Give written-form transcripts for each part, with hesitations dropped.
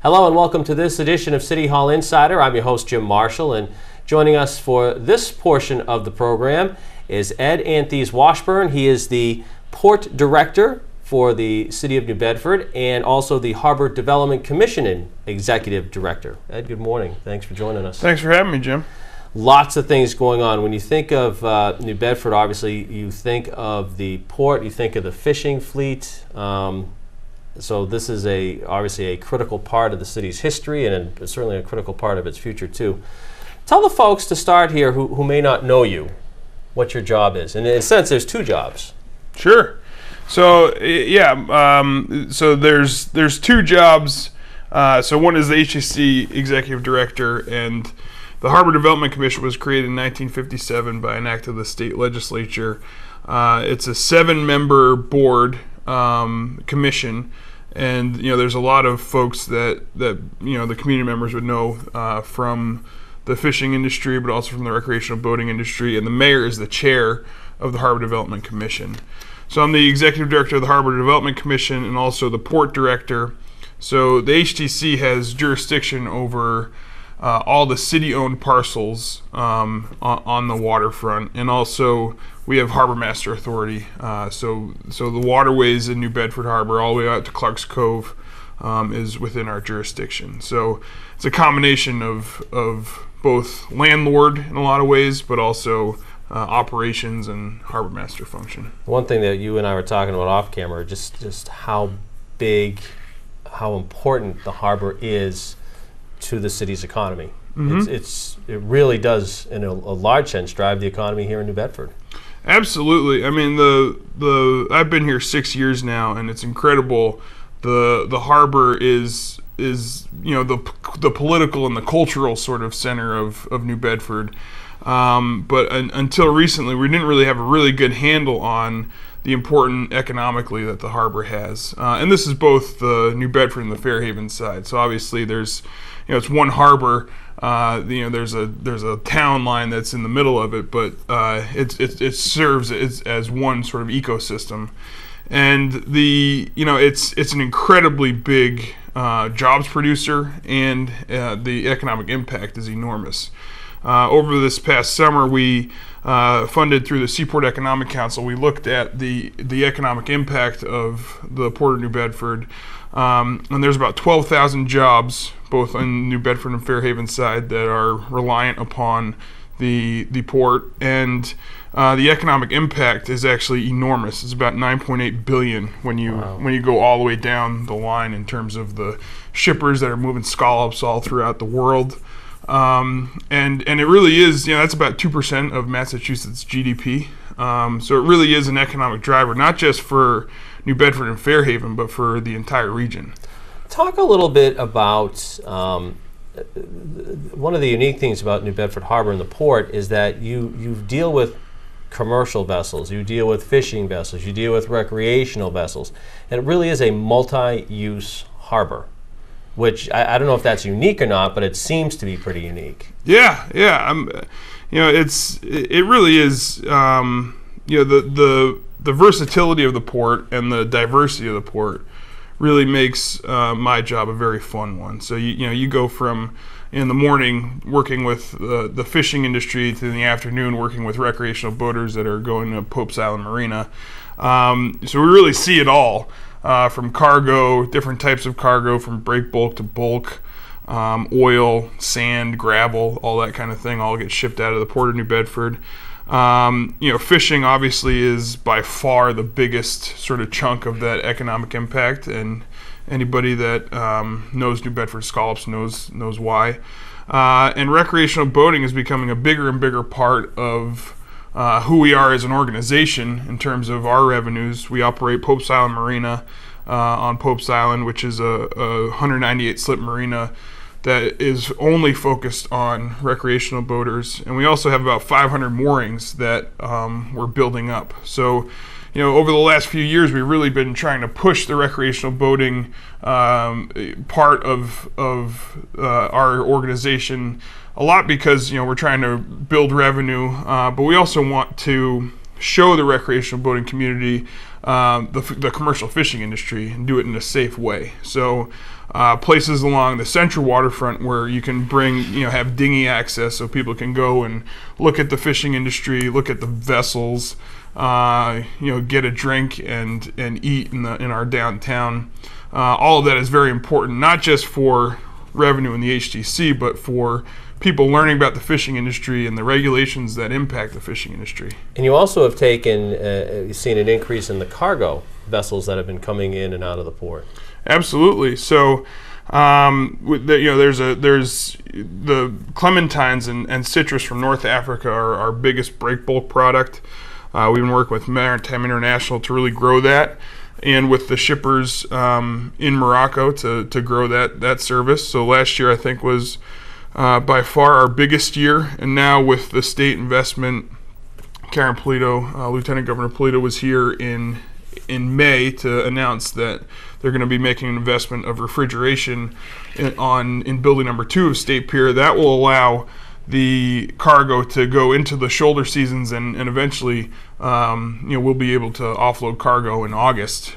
Hello and welcome to this edition of City Hall Insider. I'm your host, Jim Marshall, and joining us for this portion of the program is Ed-Anthes Washburn. He is the Port Director for the City of New Bedford and also the Harbor Development Commission Executive Director. Ed, good morning. Thanks for joining us. Thanks for having me, Jim. Lots of things going on. When you think of New Bedford, obviously, you think of the port, you think of the fishing fleet. So this is obviously a critical part of the city's history and certainly a critical part of its future too. Tell the folks to start here who may not know you what your job is. And in a sense, there's two jobs. Sure. So so there's two jobs. So one is the HCC Executive Director, and the Harbor Development Commission was created in 1957 by an act of the state legislature. It's a 7-member board commission, and there's a lot of folks that the community members would know from the fishing industry, but also from the recreational boating industry. And the mayor is the chair of the Harbor Development Commission. So I'm the executive director of the Harbor Development Commission and also the port director. So the HTC has jurisdiction over all the city-owned parcels on the waterfront, and also we have Harbor Master Authority. So the waterways in New Bedford Harbor, all the way out to Clark's Cove, is within our jurisdiction. So it's a combination of both landlord in a lot of ways, but also operations and harbor master function. One thing that you and I were talking about off camera, just how big, how important the harbor is to the city's economy. Mm-hmm. It really does, in a large sense, drive the economy here in New Bedford. Absolutely. I mean, I've been here 6 years now, and it's incredible. The harbor is the political and the cultural sort of center of New Bedford. But until recently, we didn't really have a really good handle on the important economically that the harbor has. And this is both the New Bedford and the Fairhaven side. So obviously there's, it's one harbor. There's a town line that's in the middle of it, but it serves as one sort of ecosystem. And it's an incredibly big jobs producer, and the economic impact is enormous. Over this past summer, we funded through the Seaport Economic Council. We looked at the economic impact of the Port of New Bedford, and there's about 12,000 jobs, both on New Bedford and Fairhaven side, that are reliant upon the port, and the economic impact is actually enormous. It's about $9.8 billion when you go all the way down the line in terms of the shippers that are moving scallops all throughout the world. And it really is, that's about 2% of Massachusetts GDP. So it really is an economic driver, not just for New Bedford and Fairhaven, but for the entire region. Talk a little bit about one of the unique things about New Bedford Harbor and the port is that you deal with commercial vessels, you deal with fishing vessels, you deal with recreational vessels, and it really is a multi-use harbor, which I don't know if that's unique or not, but it seems to be pretty unique. Yeah. It really is. The versatility of the port and the diversity of the port really makes my job a very fun one. So you go from in the morning working with the fishing industry to in the afternoon working with recreational boaters that are going to Pope's Island Marina. So we really see it all. From cargo, different types of cargo, from break bulk to bulk, oil, sand, gravel, all that kind of thing, all gets shipped out of the Port of New Bedford. Fishing obviously is by far the biggest sort of chunk of that economic impact, and anybody that knows New Bedford scallops knows why. And recreational boating is becoming a bigger and bigger part of who we are as an organization in terms of our revenues. We operate Pope's Island Marina on Pope's Island, which is a 198 slip marina that is only focused on recreational boaters. And we also have about 500 moorings that we're building up. So, over the last few years, we've really been trying to push the recreational boating part of our organization a lot because, we're trying to build revenue, but we also want to show the recreational boating community the commercial fishing industry and do it in a safe way. So places along the central waterfront where you can have dinghy access so people can go and look at the fishing industry, look at the vessels, get a drink and eat in our downtown. All of that is very important, not just for revenue in the HTC, but for people learning about the fishing industry and the regulations that impact the fishing industry. And you also have seen an increase in the cargo vessels that have been coming in and out of the port. Absolutely. So, there's the clementines and citrus from North Africa are our biggest break bulk product. We've been working with Maritime International to really grow that, and with the shippers in Morocco to grow that service. So last year I think was by far our biggest year, and now with the state investment, Karen Polito, Lieutenant Governor Polito was here in May to announce that they're going to be making an investment of refrigeration in building number 2 of State Pier. That will allow the cargo to go into the shoulder seasons, and eventually we'll be able to offload cargo in August,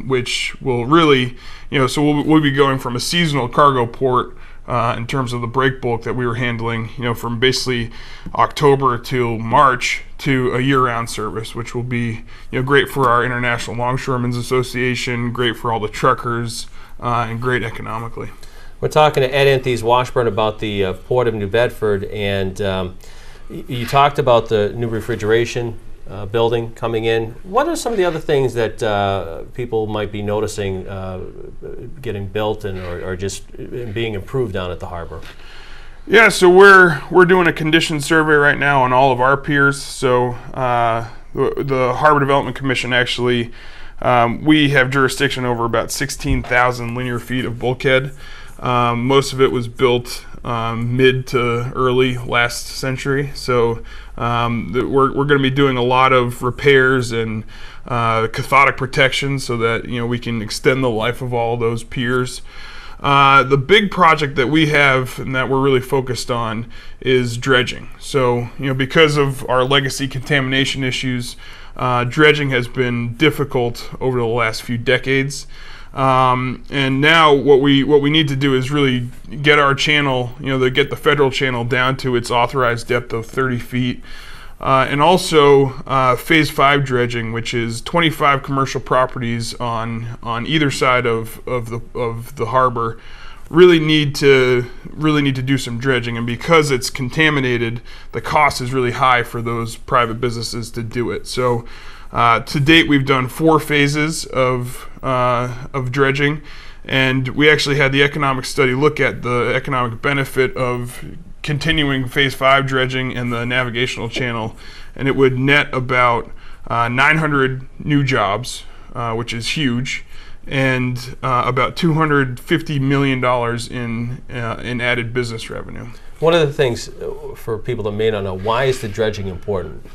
which will really, so we'll be going from a seasonal cargo port in terms of the break bulk that we were handling, from basically October to March, to a year-round service, which will be great for our International Longshoremen's Association, great for all the truckers, and great economically. We're talking to Ed-Anthes, Washburn, about the Port of New Bedford, and you talked about the new refrigeration building coming in. What are some of the other things that people might be noticing getting built or just being improved down at the harbor? Yeah, so we're doing a condition survey right now on all of our piers. So the Harbor Development Commission actually, we have jurisdiction over about 16,000 linear feet of bulkhead. Most of it was built mid to early last century. So we're going to be doing a lot of repairs and cathodic protection so that we can extend the life of all those piers. The big project that we have and that we're really focused on is dredging. So, because of our legacy contamination issues, dredging has been difficult over the last few decades. And now what we need to do is really get our channel, get the federal channel down to its authorized depth of 30 feet. And also Phase 5 dredging, which is 25 commercial properties on either side of the harbor, really need to do some dredging. And because it's contaminated, the cost is really high for those private businesses to do it. So to date, we've done 4 phases of dredging, and we actually had the economic study look at the economic benefit of continuing Phase 5 dredging in the navigational channel, and it would net about 900 new jobs, which is huge, and about $250 million in added business revenue. One of the things for people that may not know, why is the dredging important?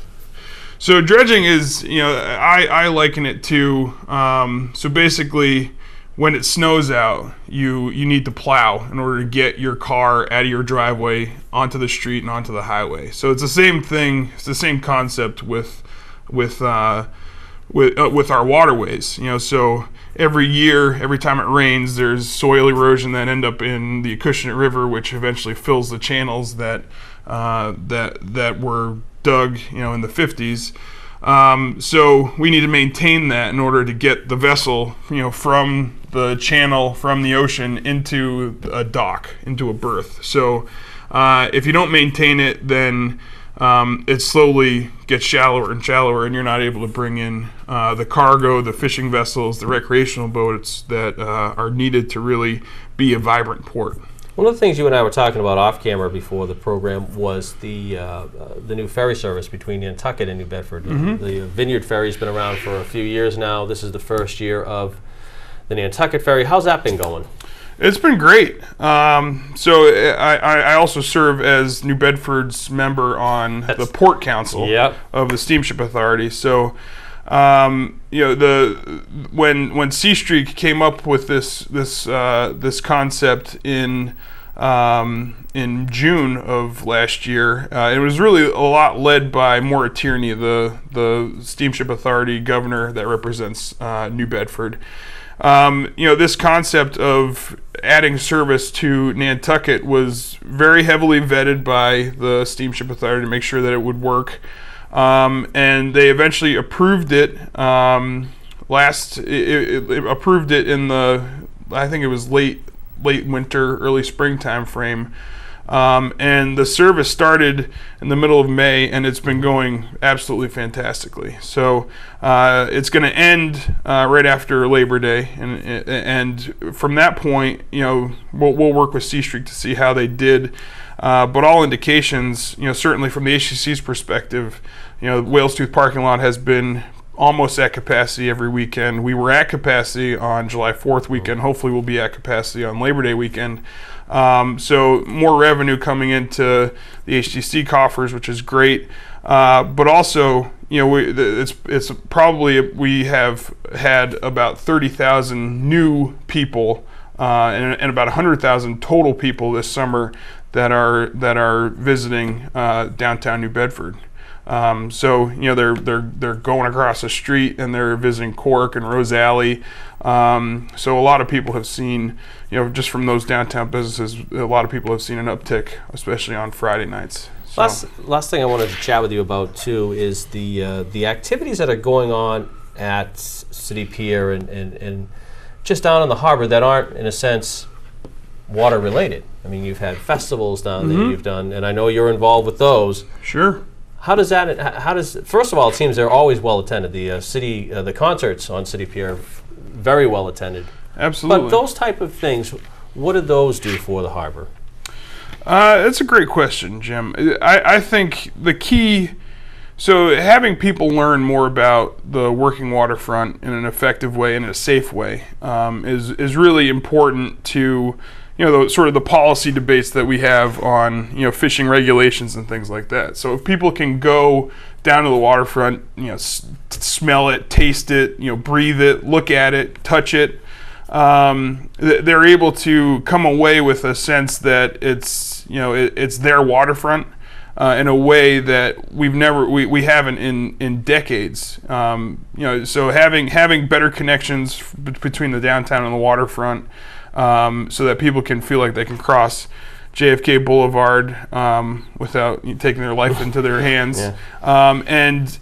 So dredging is, I liken it to, so basically when it snows out, you need to plow in order to get your car out of your driveway onto the street and onto the highway. So it's the same thing. It's the same concept with our waterways. So every year, every time it rains, there's soil erosion that end up in the Acushnet River, which eventually fills the channels that were dug, in the 50s. So we need to maintain that in order to get the vessel, from the channel, from the ocean into a dock, into a berth. So if you don't maintain it, then it slowly gets shallower and shallower, and you're not able to bring in the cargo, the fishing vessels, the recreational boats that are needed to really be a vibrant port. One of the things you and I were talking about off camera before the program was the new ferry service between Nantucket and New Bedford. Mm-hmm. The Vineyard Ferry's been around for a few years now. This is the first year of the Nantucket Ferry. How's that been going? It's been great. So I also serve as New Bedford's member on the Port Council of the Steamship Authority. So when C Streak came up with this concept in June of last year, it was really a lot led by Maura Tierney, the Steamship Authority governor that represents New Bedford. This concept of adding service to Nantucket was very heavily vetted by the Steamship Authority to make sure that it would work. And they eventually approved it. Approved it in I think it was late winter, early spring time frame. And the service started in the middle of May, and it's been going absolutely fantastically. So it's going to end right after Labor Day, and from that point, we'll work with C Street to see how they did. But all indications, certainly from the HCC's perspective, Whale's Tooth parking lot has been almost at capacity every weekend. We were at capacity on July 4th weekend. Hopefully we'll be at capacity on Labor Day weekend. So more revenue coming into the HTC coffers, which is great. But also, it's probably, we have had about 30,000 new people and about 100,000 total people this summer that are visiting downtown New Bedford. So they're going across the street and they're visiting Cork and Rose Alley. So a lot of people have seen, just from those downtown businesses, a lot of people have seen an uptick, especially on Friday nights. So. Last thing I wanted to chat with you about too is the activities that are going on at City Pier and just down in the harbor that aren't, in a sense, water related. I mean, you've had festivals down there you've done, and I know you're involved with those. Sure. How does first of all, it seems they're always well attended. The concerts on City Pier are very well attended. Absolutely. But those type of things, what do those do for the harbor? That's a great question, Jim. I think the key, so having people learn more about the working waterfront in an effective way and in a safe way is really important to the policy debates that we have on fishing regulations and things like that. So if people can go down to the waterfront, smell it, taste it, breathe it, look at it, touch it, they're able to come away with a sense that it's their waterfront in a way that we haven't in decades. So having better connections between the downtown and the waterfront. So that people can feel like they can cross JFK Boulevard without taking their life into their hands, and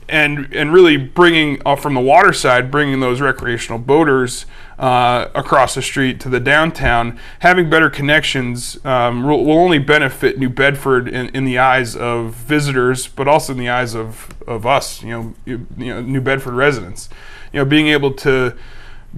really bringing from the water side, bringing those recreational boaters across the street to the downtown. Having better connections will only benefit New Bedford in the eyes of visitors, but also in the eyes of us, New Bedford residents. Being able to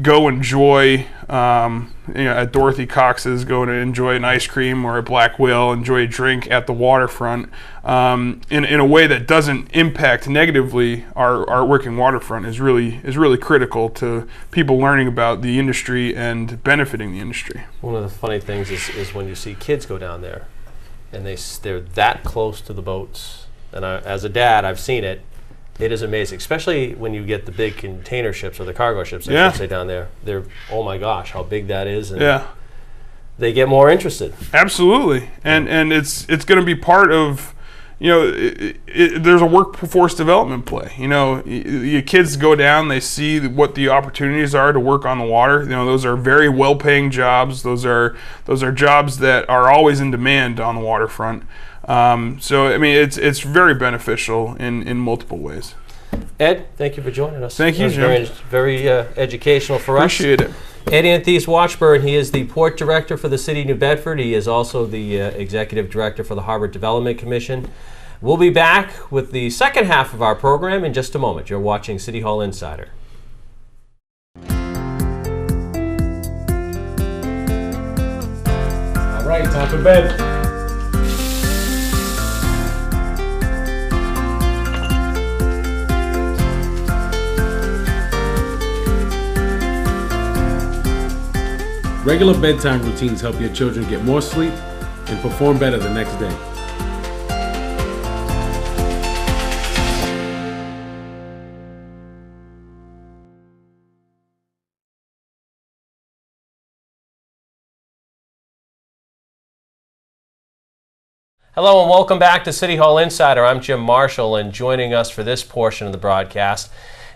go enjoy at Dorothy Cox's, go to enjoy an ice cream, or a Black Whale, enjoy a drink at the waterfront in a way that doesn't impact negatively our working waterfront is really critical to people learning about the industry and benefiting the industry. One of the funny things is when you see kids go down there and they're that close to the boats, and as a dad I've seen it. It is amazing, especially when you get the big container ships or the cargo ships, I should say, down there. They're, oh my gosh, how big that is. And they get more interested. Absolutely. And it's going to be part of, there's a workforce development play. Your kids go down, they see what the opportunities are to work on the water. Those are very well-paying jobs. Those are jobs that are always in demand on the waterfront. So I mean, it's very beneficial in multiple ways. Ed, thank you for joining us. Thank you, Jim. Very educational for us. Appreciate it. Ed-Anthes Washburn, he is the Port Director for the City of New Bedford. He is also the Executive Director for the Harbor Development Commission. We'll be back with the second half of our program in just a moment. You're watching City Hall Insider. All right, time for bed. Regular bedtime routines help your children get more sleep and perform better the next day. Hello and welcome back to City Hall Insider. I'm Jim Marshall, and joining us for this portion of the broadcast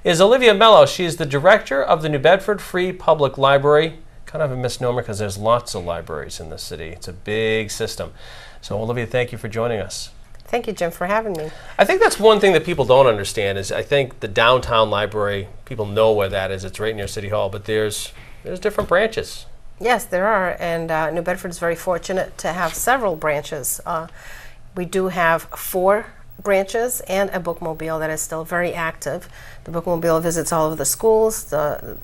is Olivia Melo. She is the director of the New Bedford Free Public Library. Kind of a misnomer because there's lots of libraries in the city. It's a big system. So Olivia, thank you for joining us. Thank you, Jim, for having me. I think that's one thing that people don't understand is I think the downtown library, people know where that is. It's right near City Hall, but there's different branches. Yes, there are, and New Bedford is very fortunate to have several branches. We do have 4 branches and a bookmobile that is still very active. The bookmobile visits all of the schools, the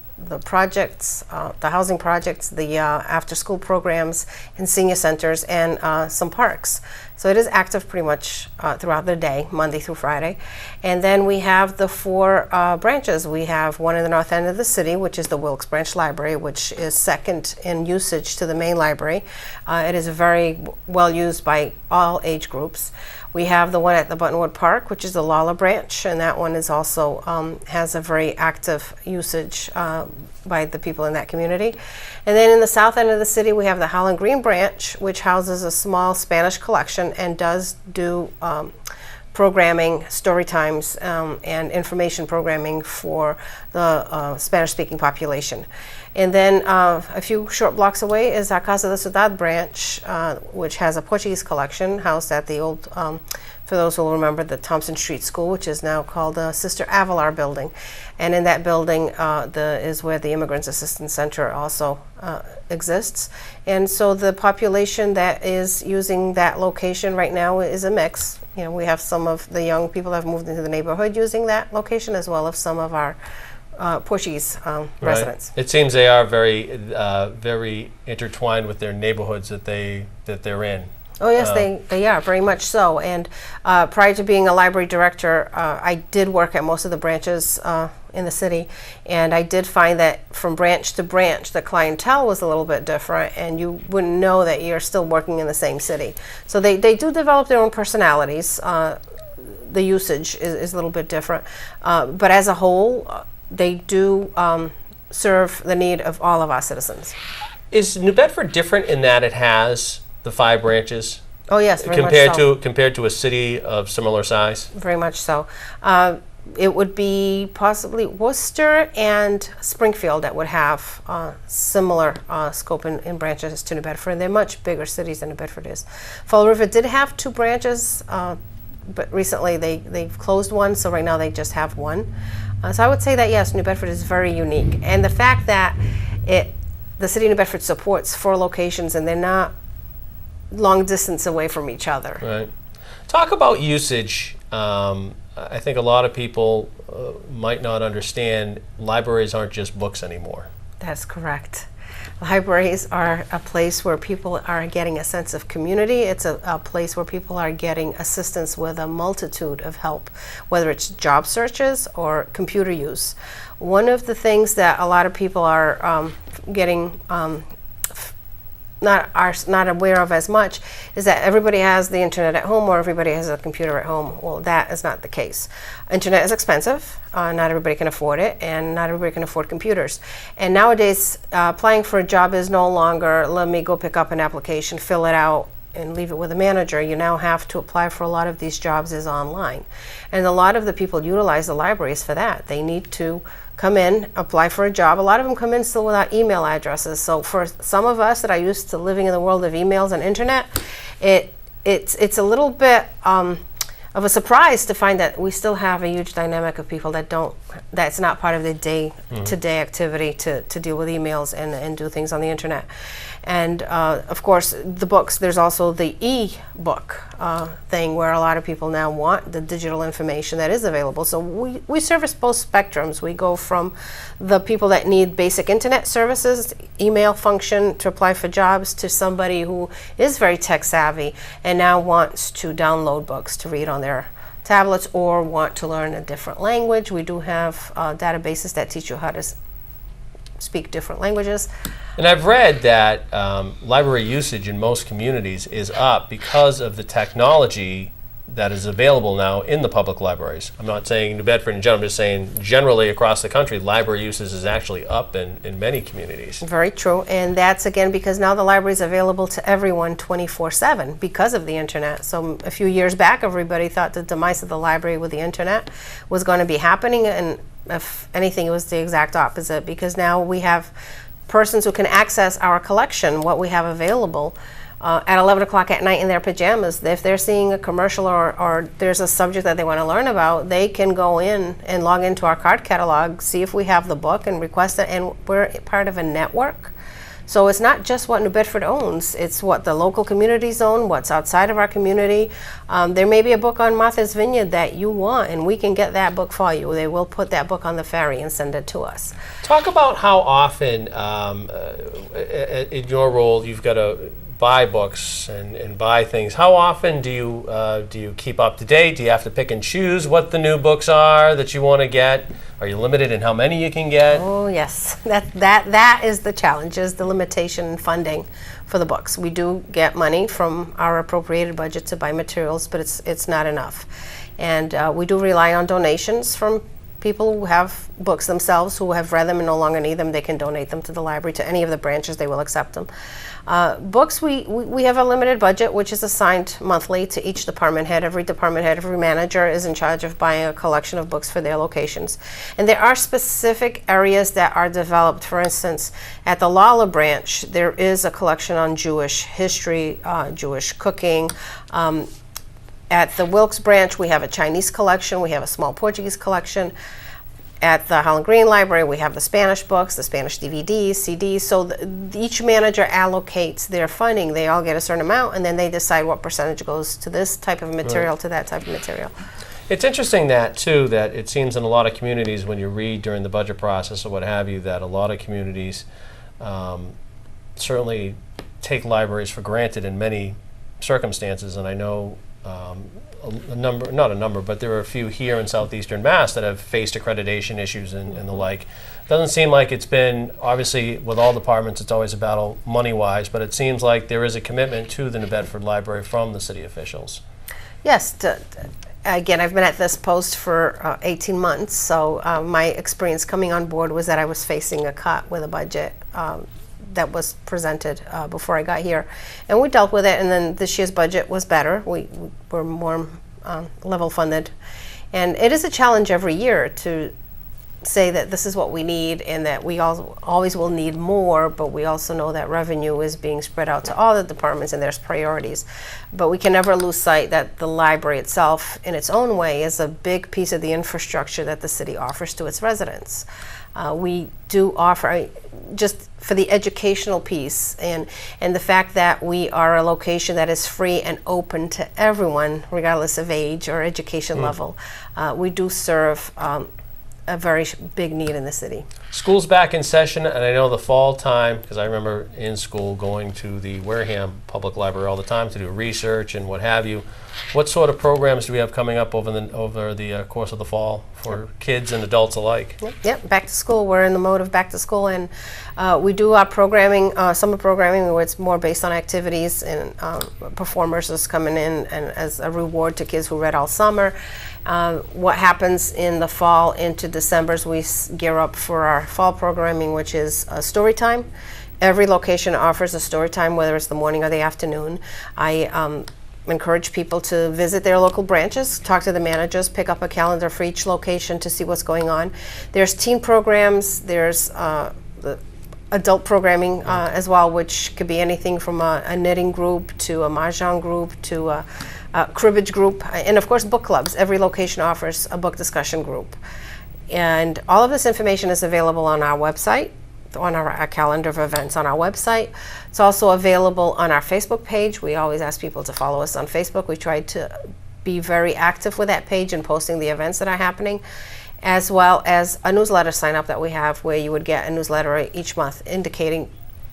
projects, the housing projects, the after-school programs, and senior centers, and some parks. So it is active pretty much throughout the day, Monday through Friday. And then we have the 4 branches. We have one in the north end of the city, which is the Wilkes Branch Library, which is second in usage to the main library. It is very well used by all age groups. We have the one at the Buttonwood Park, which is the Lawler branch, and that one is also has a very active usage by the people in that community. And then in the south end of the city, we have the Howland Green branch, which houses a small Spanish collection and does do programming, story times, and information programming for the Spanish-speaking population. And then a few short blocks away is our Casa de Ciudad branch, which has a Portuguese collection housed at the old, for those who will remember, the Thompson Street School, which is now called the Sister Avalar building. And in that building is where the Immigrants Assistance Center also exists. And so the population that is using that location right now is a mix. You know, we have some of the young people that have moved into the neighborhood using that location, as well as some of our Portuguese residents. It seems they are very intertwined with their neighborhoods that they're in. Oh yes, they are, very much so. And prior to being a library director, I did work at most of the branches in the city, and I did find that from branch to branch, the clientele was a little bit different, and you wouldn't know that you're still working in the same city. So they do develop their own personalities. The usage is a little bit different, but as a whole, they do serve the need of all of our citizens. Is New Bedford different in that it has the 5 branches? Oh yes, very much so. Compared to a city of similar size? Very much so. It would be possibly Worcester and Springfield that would have similar scope in branches to New Bedford. And they're much bigger cities than New Bedford is. Fall River did have 2 branches, but recently they've closed one, so right now they just have 1. So I would say that yes, New Bedford is very unique. And the fact that the city of New Bedford supports 4 locations and they're not long distance away from each other. Right. Talk about usage. I think a lot of people might not understand libraries aren't just books anymore. That's correct. Libraries are a place where people are getting a sense of community. It's a place where people are getting assistance with a multitude of help, whether it's job searches or computer use. One of the things that a lot of people are getting not aware of as much is that everybody has the internet at home or everybody has a computer at home. Well, that is not the case. Internet is expensive. Not everybody can afford it, and not everybody can afford computers. And nowadays, applying for a job is no longer, let me go pick up an application, fill it out, and leave it with a manager. You now have to apply for a lot of these jobs is online. And a lot of the people utilize the libraries for that. They need to come in, apply for a job. A lot of them come in still without email addresses. So for some of us that are used to living in the world of emails and internet, it's a little bit of a surprise to find that we still have a huge dynamic of people that's not part of their day-to-day activity to deal with emails and do things on the internet. And of course, the books, there's also the e-book thing where a lot of people now want the digital information that is available. So we service both spectrums. We go from the people that need basic internet services, email function to apply for jobs, to somebody who is very tech savvy and now wants to download books to read on their tablets or want to learn a different language. We do have databases that teach you how to speak different languages. And I've read that library usage in most communities is up because of the technology that is available now in the public libraries. I'm not saying New Bedford in general, I'm just saying generally across the country, library usage is actually up in many communities. Very true, and that's again because now the library is available to everyone 24/7 because of the internet. So a few years back, everybody thought the demise of the library with the internet was going to be happening, and if anything, it was the exact opposite, because now we have persons who can access our collection, what we have available, at 11 o'clock at night in their pajamas. If they're seeing a commercial or there's a subject that they want to learn about, they can go in and log into our card catalog, see if we have the book, and request it. And we're part of a network. So it's not just what New Bedford owns, it's what the local communities own, what's outside of our community. There may be a book on Martha's Vineyard that you want, and we can get that book for you. They will put that book on the ferry and send it to us. Talk about how often, in your role, you've got to buy books and buy things. How often do you keep up to date? Do you have to pick and choose what the new books are that you want to get? Are you limited in how many you can get? Oh yes, that is the challenge, is the limitation in funding for the books. We do get money from our appropriated budget to buy materials, but it's not enough. And we do rely on donations from people who have books themselves, who have read them and no longer need them. They can donate them to the library, to any of the branches. They will accept them. Books, we have a limited budget, which is assigned monthly to each department head. Every department head, every manager is in charge of buying a collection of books for their locations. And there are specific areas that are developed. For instance, at the Lawler branch, there is a collection on Jewish history, Jewish cooking. At the Wilkes branch, we have a Chinese collection. We have a small Portuguese collection. At the Holland Green Library, we have the Spanish books, the Spanish DVDs, CDs. So each manager allocates their funding. They all get a certain amount, and then they decide what percentage goes to this type of material, to that type of material. It's interesting that, too, that it seems in a lot of communities, when you read during the budget process or what have you, that a lot of communities certainly take libraries for granted in many circumstances. And I know but there are a few here in southeastern Mass that have faced accreditation issues and the like. Doesn't seem like it's been, obviously with all departments it's always a battle money-wise, but it seems like there is a commitment to the New Bedford Library from the city officials. Yes, again, I've been at this post for 18 months, so my experience coming on board was that I was facing a cut with a budget that was presented before I got here, and we dealt with it. And then this year's budget was better. We were more level funded, and it is a challenge every year to say that this is what we need, and that we always will need more, but we also know that revenue is being spread out to all the departments and there's priorities. But we can never lose sight that the library itself, in its own way, is a big piece of the infrastructure that the city offers to its residents. We do offer, just for the educational piece, and the fact that we are a location that is free and open to everyone, regardless of age or education level. We do serve a very big need in the city. School's back in session, and I know the fall time, because I remember in school going to the Wareham Public Library all the time to do research and what have you. What sort of programs do we have coming up over the course of the fall for kids and adults alike? Yep, back to school. We're in the mode of back to school, and we do our programming, summer programming, where it's more based on activities, and performers is coming in and as a reward to kids who read all summer. What happens in the fall into December is we gear up for our fall programming, which is story time. Every location offers a story time, whether it's the morning or the afternoon. I encourage people to visit their local branches, talk to the managers, pick up a calendar for each location to see what's going on. There's teen programs, there's the adult programming as well, which could be anything from a knitting group to a mahjong group to a cribbage group, and of course book clubs. Every location offers a book discussion group. And all of this information is available on our website, on our calendar of events on our website. It's also available on our Facebook page. We always ask people to follow us on Facebook. We try to be very active with that page and posting the events that are happening, as well as a newsletter sign up that we have, where you would get a newsletter each month indicating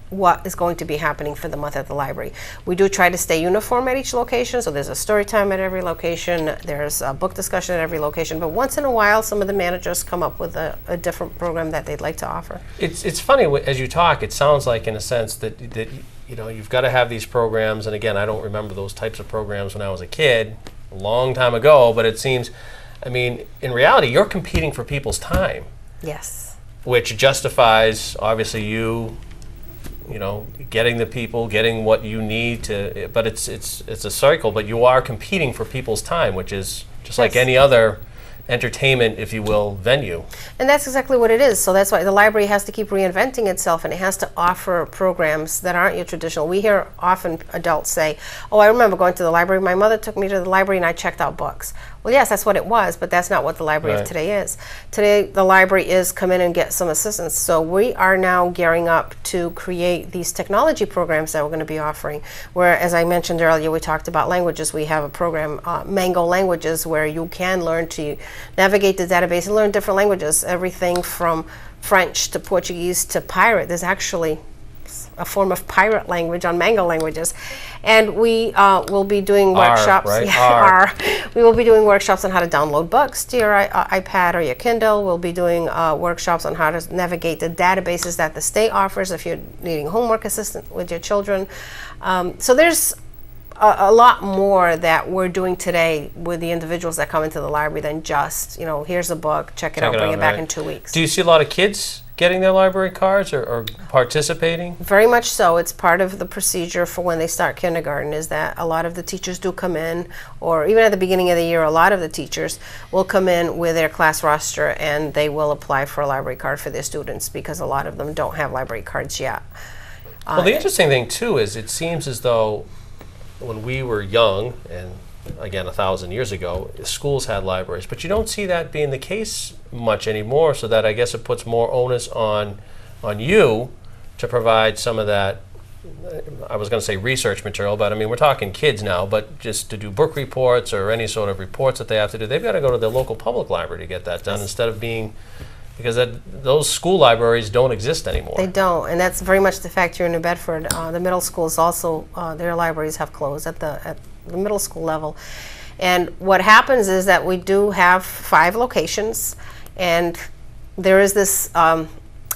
what is going to be happening for the month at the library. We do try to stay uniform at each location, so there's a story time at every location, there's a book discussion at every location, but once in a while some of the managers come up with a different program that they'd like to offer. It's funny, as you talk, it sounds like in a sense that you know, you've got to have these programs, and again, I don't remember those types of programs when I was a kid, a long time ago, but it seems, I mean, in reality, you're competing for people's time, Yes. which justifies, obviously, you know, getting the people, getting what you need to, but it's a cycle, but you are competing for people's time, which is just like Yes. any other entertainment, if you will, venue. And that's exactly what it is. So that's why the library has to keep reinventing itself, and it has to offer programs that aren't your traditional. We hear often adults say, "Oh, I remember going to the library. My mother took me to the library and I checked out books." Well, yes, that's what it was, but that's not what the library Right. of today is. Today, the library is come in and get some assistance. So we are now gearing up to create these technology programs that we're going to be offering, where, as I mentioned earlier, we talked about languages. We have a program, Mango Languages, where you can learn to navigate the database and learn different languages, everything from French to Portuguese to pirate. There's actually a form of pirate language on Mango Languages. And we will be doing workshops. right? Yeah, R. R. We will be doing workshops on how to download books to your iPad or your Kindle. We'll be doing workshops on how to navigate the databases that the state offers if you're needing homework assistance with your children. So there's a lot more that we're doing today with the individuals that come into the library than just, you know, here's a book, check it out, bring it back right. in 2 weeks. Do you see a lot of kids getting their library cards or participating? Very much so. It's part of the procedure for when they start kindergarten, is that a lot of the teachers do come in, or even at the beginning of the year, a lot of the teachers will come in with their class roster and they will apply for a library card for their students, because a lot of them don't have library cards yet. Well, the interesting thing, too, is it seems as though when we were young, and again 1,000 years ago, schools had libraries, but you don't see that being the case much anymore, so that I guess it puts more onus on you to provide some of that, I was going to say research material, but I mean, we're talking kids now, but just to do book reports or any sort of reports that they have to do, they've got to go to their local public library to get that done, instead of being, because those school libraries don't exist anymore. They don't, and that's very much the fact here in New Bedford. The middle schools also, their libraries have closed at the middle school level. And what happens is that we do have 5 locations, and there is this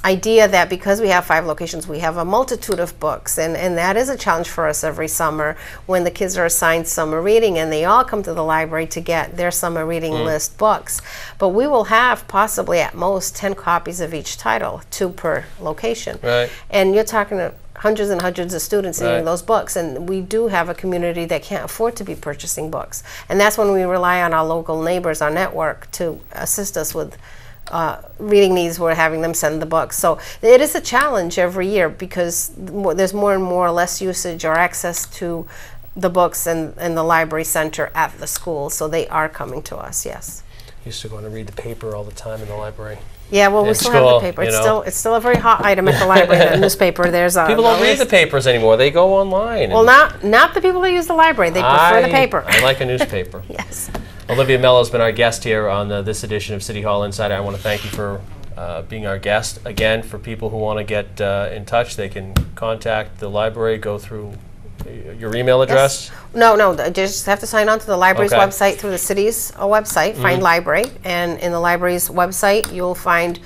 idea that because we have 5 locations, we have a multitude of books, and that is a challenge for us every summer when the kids are assigned summer reading and they all come to the library to get their summer reading list books. But we will have possibly at most 10 copies of each title, 2 per location. Right. And you're talking to hundreds and hundreds of students Right. needing those books, and we do have a community that can't afford to be purchasing books. And that's when we rely on our local neighbors, our network, to assist us with reading needs. We're having them send the books. So it is a challenge every year, because there's more and more less usage or access to the books and the library center at the school. So they are coming to us, yes. Used to go to read the paper all the time in the library. Yeah, well, we In still school, have the paper. you It's know. still a very hot item at the library, the newspaper. There's a People don't read list. the papers anymore. They go online. Well, not the people that use the library. They prefer the paper. I like a newspaper. Yes. Olivia Melo has been our guest here on this edition of City Hall Insider. I want to thank you for being our guest. Again, for people who want to get in touch, they can contact the library, go through your email address. No, they just have to sign on to the library's Okay. website through the city's website, find library, and in the library's website you'll find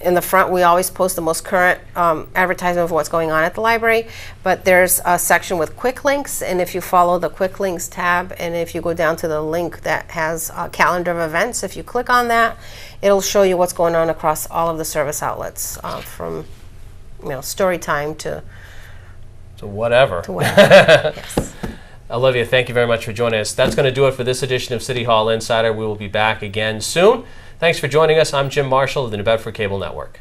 in the front we always post the most current advertisement of what's going on at the library, but there's a section with quick links, and if you follow the quick links tab and if you go down to the link that has a calendar of events, if you click on that, it'll show you what's going on across all of the service outlets, from story time to So whatever. whatever. Yes. Olivia, thank you very much for joining us. That's going to do it for this edition of City Hall Insider. We will be back again soon. Thanks for joining us. I'm Jim Marshall of the New Bedford Cable Network.